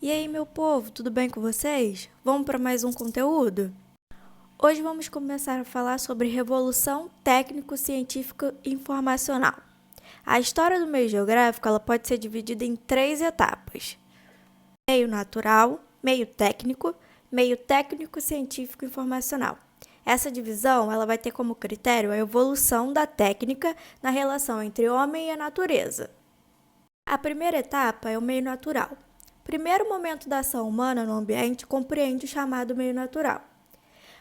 E aí, meu povo, tudo bem com vocês? Vamos para mais um conteúdo? Hoje vamos começar a falar sobre Revolução Técnico-Científica Informacional. A história do meio geográfico ela pode ser dividida em 3 etapas: meio natural, meio técnico científico informacional. Essa divisão ela vai ter como critério a evolução da técnica na relação entre o homem e a natureza. A primeira etapa é o meio natural. O primeiro momento da ação humana no ambiente compreende o chamado meio natural.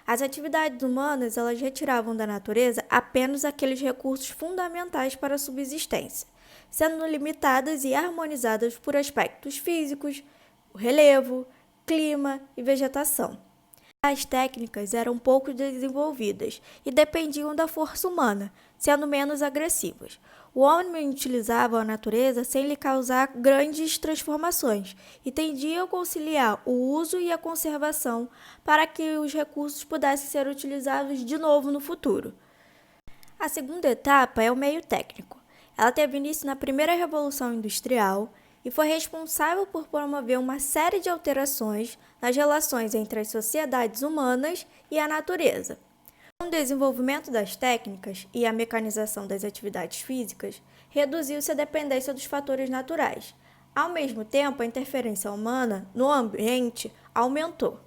As atividades humanas elas retiravam da natureza apenas aqueles recursos fundamentais para a subsistência, sendo limitadas e harmonizadas por aspectos físicos, o relevo, clima e vegetação. As técnicas eram pouco desenvolvidas e dependiam da força humana, sendo menos agressivas. O homem utilizava a natureza sem lhe causar grandes transformações e tendia a conciliar o uso e a conservação para que os recursos pudessem ser utilizados de novo no futuro. A segunda etapa é o meio técnico. Ela teve início na primeira Revolução Industrial e foi responsável por promover uma série de alterações nas relações entre as sociedades humanas e a natureza. Com o desenvolvimento das técnicas e a mecanização das atividades físicas, reduziu-se a dependência dos fatores naturais. Ao mesmo tempo, a interferência humana no ambiente aumentou.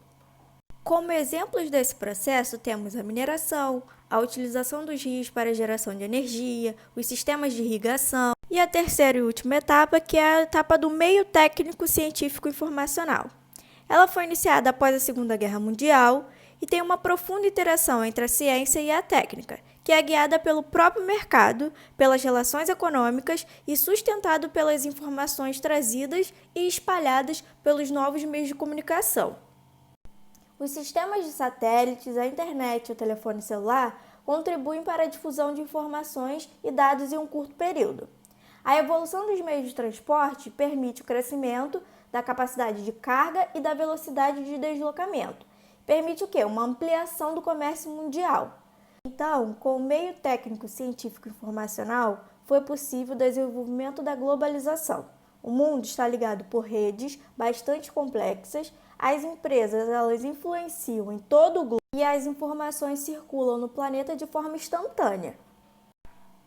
Como exemplos desse processo, temos a mineração, a utilização dos rios para a geração de energia, os sistemas de irrigação e a terceira e última etapa, que é a etapa do meio técnico científico informacional. Ela foi iniciada após a Segunda Guerra Mundial e tem uma profunda interação entre a ciência e a técnica, que é guiada pelo próprio mercado, pelas relações econômicas e sustentado pelas informações trazidas e espalhadas pelos novos meios de comunicação. Os sistemas de satélites, a internet e o telefone celular contribuem para a difusão de informações e dados em um curto período. A evolução dos meios de transporte permite o crescimento da capacidade de carga e da velocidade de deslocamento. Permite o quê? Uma ampliação do comércio mundial. Então, com o meio técnico científico informacional, foi possível o desenvolvimento da globalização. O mundo está ligado por redes bastante complexas, as empresas elas influenciam em todo o globo e as informações circulam no planeta de forma instantânea.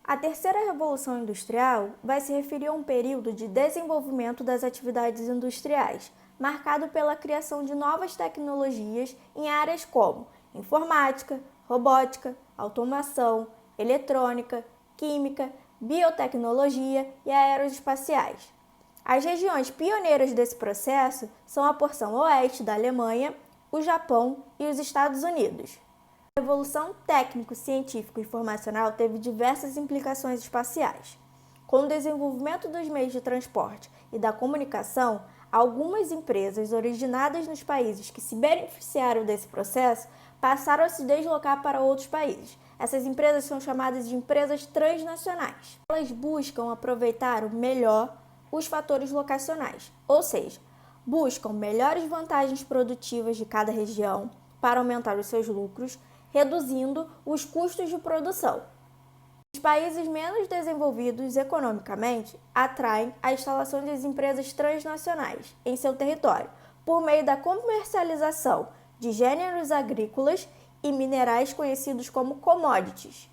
A terceira revolução industrial vai se referir a um período de desenvolvimento das atividades industriais, marcado pela criação de novas tecnologias em áreas como informática, robótica, automação, eletrônica, química, biotecnologia e aeroespaciais. As regiões pioneiras desse processo são a porção oeste da Alemanha, o Japão e os Estados Unidos. A evolução técnico-científico e informacional teve diversas implicações espaciais. Com o desenvolvimento dos meios de transporte e da comunicação, algumas empresas originadas nos países que se beneficiaram desse processo passaram a se deslocar para outros países. Essas empresas são chamadas de empresas transnacionais. Elas buscam aproveitar o melhor os fatores locacionais, ou seja, buscam melhores vantagens produtivas de cada região para aumentar os seus lucros, reduzindo os custos de produção. Os países menos desenvolvidos economicamente atraem a instalação de empresas transnacionais em seu território, por meio da comercialização de gêneros agrícolas e minerais conhecidos como commodities.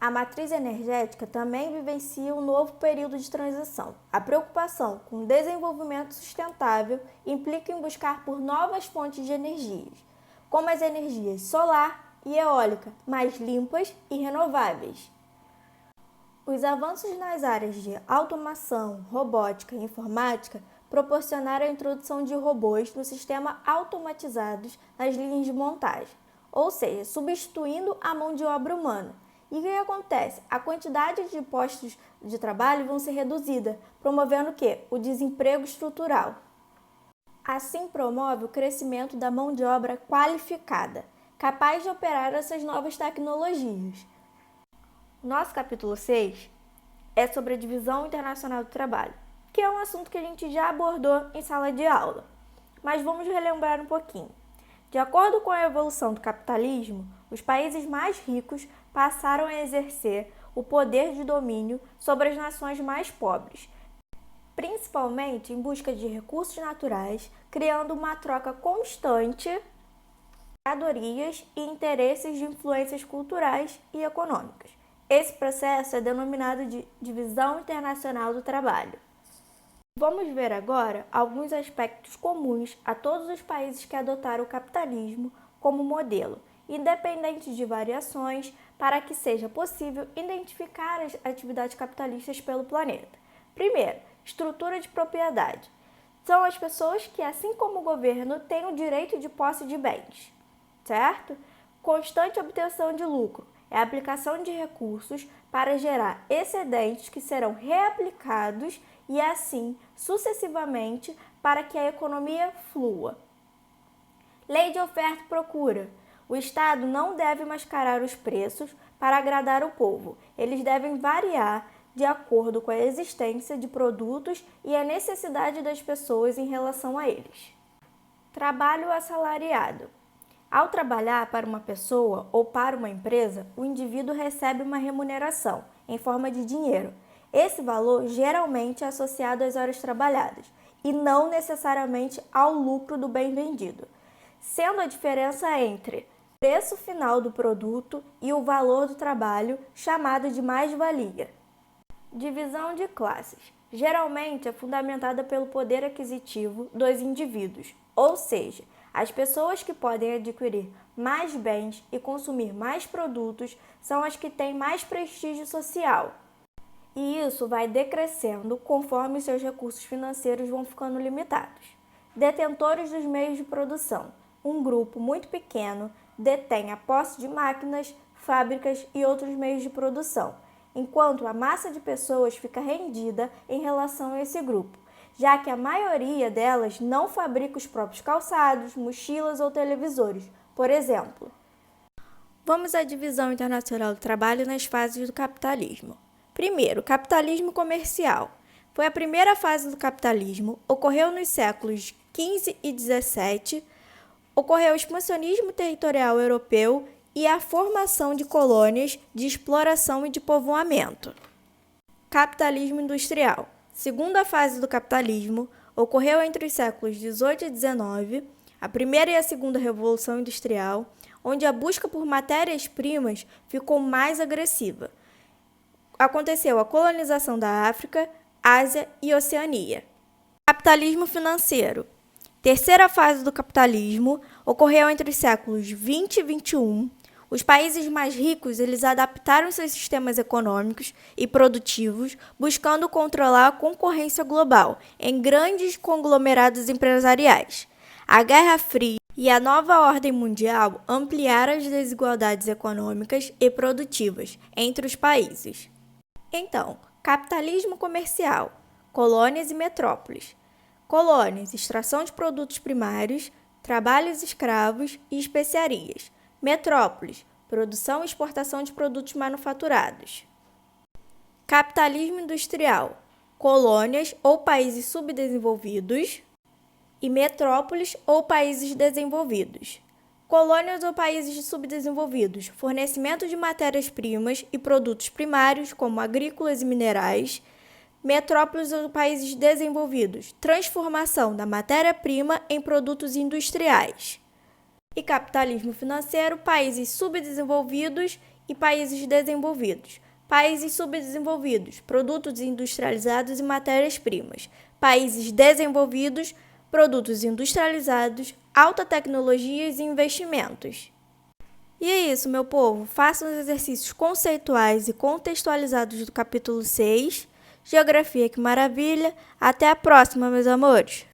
A matriz energética também vivencia um novo período de transição. A preocupação com o desenvolvimento sustentável implica em buscar por novas fontes de energias, como as energias solar e eólica, mais limpas e renováveis. Os avanços nas áreas de automação, robótica e informática proporcionaram a introdução de robôs no sistema automatizados nas linhas de montagem, ou seja, substituindo a mão de obra humana. E o que acontece? A quantidade de postos de trabalho vão ser reduzida, promovendo o quê? O desemprego estrutural. Assim promove o crescimento da mão de obra qualificada, capaz de operar essas novas tecnologias. Nosso capítulo 6 é sobre a divisão internacional do trabalho, que é um assunto que a gente já abordou em sala de aula, mas vamos relembrar um pouquinho. De acordo com a evolução do capitalismo, os países mais ricos passaram a exercer o poder de domínio sobre as nações mais pobres, principalmente em busca de recursos naturais, criando uma troca constante de mercadorias e interesses de influências culturais e econômicas. Esse processo é denominado de divisão internacional do trabalho. Vamos ver agora alguns aspectos comuns a todos os países que adotaram o capitalismo como modelo, independente de variações, para que seja possível identificar as atividades capitalistas pelo planeta. Primeiro, estrutura de propriedade. São as pessoas que, assim como o governo, têm o direito de posse de bens, certo? Constante obtenção de lucro é a aplicação de recursos para gerar excedentes que serão reaplicados e, assim, sucessivamente, para que a economia flua. Lei de oferta e procura. O Estado não deve mascarar os preços para agradar o povo. Eles devem variar de acordo com a existência de produtos e a necessidade das pessoas em relação a eles. Trabalho assalariado. Ao trabalhar para uma pessoa ou para uma empresa, o indivíduo recebe uma remuneração em forma de dinheiro. Esse valor geralmente é associado às horas trabalhadas e não necessariamente ao lucro do bem vendido, sendo a diferença entre o preço final do produto e o valor do trabalho, chamado de mais-valia. Divisão de classes. Geralmente é fundamentada pelo poder aquisitivo dos indivíduos, ou seja, as pessoas que podem adquirir mais bens e consumir mais produtos são as que têm mais prestígio social. E isso vai decrescendo conforme seus recursos financeiros vão ficando limitados. Detentores dos meios de produção. Um grupo muito pequeno detém a posse de máquinas, fábricas e outros meios de produção, enquanto a massa de pessoas fica rendida em relação a esse grupo, já que a maioria delas não fabrica os próprios calçados, mochilas ou televisores, por exemplo. Vamos à divisão internacional do trabalho nas fases do capitalismo. Primeiro, capitalismo comercial. Foi a primeira fase do capitalismo, ocorreu nos séculos XV e XVII, ocorreu o expansionismo territorial europeu e a formação de colônias de exploração e de povoamento. Capitalismo industrial. Segunda fase do capitalismo ocorreu entre os séculos XVIII e XIX, a primeira e a segunda revolução industrial, onde a busca por matérias-primas ficou mais agressiva. Aconteceu a colonização da África, Ásia e Oceania. Capitalismo financeiro. Terceira fase do capitalismo ocorreu entre os séculos XX e XXI. Os países mais ricos eles adaptaram seus sistemas econômicos e produtivos, buscando controlar a concorrência global em grandes conglomerados empresariais. A Guerra Fria e a nova ordem mundial ampliaram as desigualdades econômicas e produtivas entre os países. Então, capitalismo comercial, colônias e metrópoles. Colônias, extração de produtos primários, trabalhos escravos e especiarias. Metrópoles, produção e exportação de produtos manufaturados. Capitalismo industrial, colônias ou países subdesenvolvidos e metrópoles ou países desenvolvidos. Colônias ou países subdesenvolvidos, fornecimento de matérias-primas e produtos primários, como agrícolas e minerais. Metrópoles ou países desenvolvidos, transformação da matéria-prima em produtos industriais. E capitalismo financeiro, países subdesenvolvidos e países desenvolvidos. Países subdesenvolvidos, produtos industrializados e matérias-primas. Países desenvolvidos, produtos industrializados, alta tecnologia e investimentos. E é isso, meu povo. Façam os exercícios conceituais e contextualizados do capítulo 6. Geografia, que maravilha! Até a próxima, meus amores!